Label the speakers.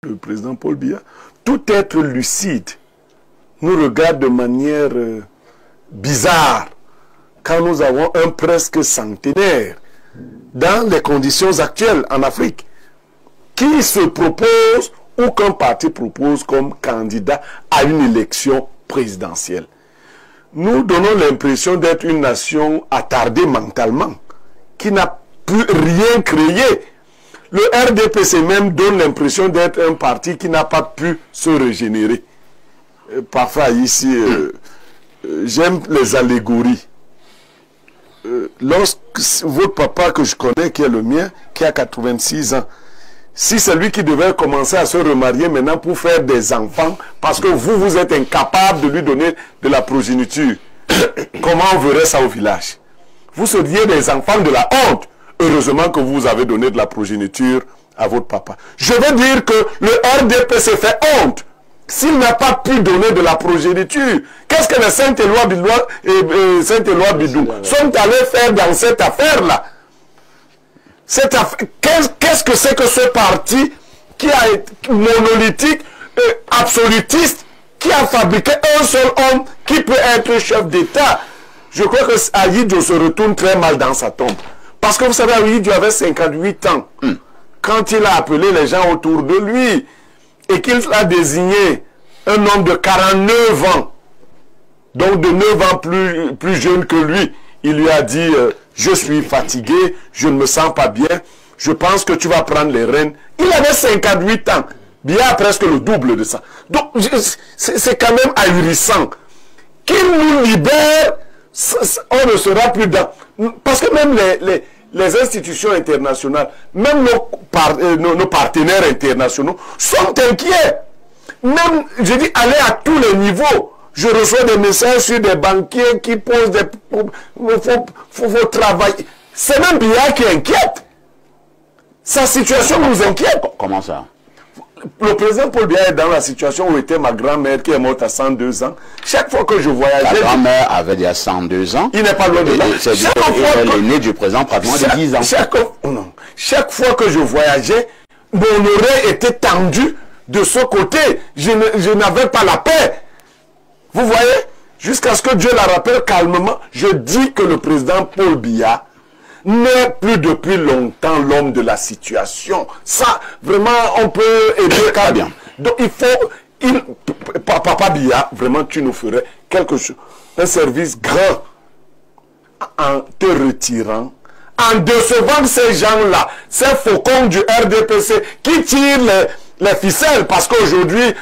Speaker 1: le président Paul Biya, tout être lucide nous regarde de manière bizarre quand nous avons un presque centenaire dans les conditions actuelles en Afrique qui se propose ou qu'un parti propose comme candidat à une élection présidentielle. Nous donnons l'impression d'être une nation attardée mentalement, qui n'a pu rien créer. Le RDPC même donne l'impression d'être un parti qui n'a pas pu se régénérer. Parfois ici, j'aime les allégories. Lorsque votre papa que je connais, qui est le mien, qui a 86 ans, si c'est lui qui devait commencer à se remarier maintenant pour faire des enfants, parce que vous êtes incapable de lui donner de la progéniture, comment on verrait ça au village? Vous seriez des enfants de la honte. Heureusement que vous avez donné de la progéniture à votre papa. Je veux dire que le RDPC fait honte s'il n'a pas pu donner de la progéniture. Qu'est-ce que les Saint-Éloi Bidou sont allés faire dans cette affaire-là? Qu'est-ce que c'est que ce parti qui a été monolithique, absolutiste, qui a fabriqué un seul homme qui peut être chef d'État? Je crois que Ahidjo se retourne très mal dans sa tombe. Parce que vous savez, Ahidjo avait 58 ans quand il a appelé les gens autour de lui et qu'il a désigné un homme de 49 ans, donc de 9 ans plus jeune que lui. Il lui a dit, je suis fatigué, je ne me sens pas bien, je pense que tu vas prendre les rênes. Il avait 58 ans, bien presque le double de ça. Donc, c'est quand même ahurissant. Qu'il nous libère, on ne sera plus dans... Parce que même les institutions internationales, même nos partenaires internationaux sont inquiets. Même, je dis, aller à tous les niveaux. Je reçois des messages sur des banquiers qui posent des... faut travailler. C'est même Biya qui inquiète. Sa situation nous inquiète.
Speaker 2: Comment ça?
Speaker 1: Le président Paul Biya est dans la situation où était ma grand-mère qui est morte à 102 ans. Chaque fois que je voyageais...
Speaker 2: Ta grand-mère avait déjà 102 ans.
Speaker 1: Il n'est pas loin de là.
Speaker 2: Elle est née du président pratiquement de 10 ans.
Speaker 1: Chaque fois que je voyageais, mon oreille était tendue de ce côté. Je n'avais pas la paix. Vous voyez? Jusqu'à ce que Dieu la rappelle calmement, je dis que le président Paul Biya n'est plus depuis longtemps l'homme de la situation. Ça, vraiment, on peut aider
Speaker 2: très bien.
Speaker 1: Donc il faut... Papa Biya, vraiment, tu nous ferais quelque chose, un service grand en te retirant, en décevant ces gens-là, ces faucons du RDPC qui tirent les ficelles, parce qu'aujourd'hui,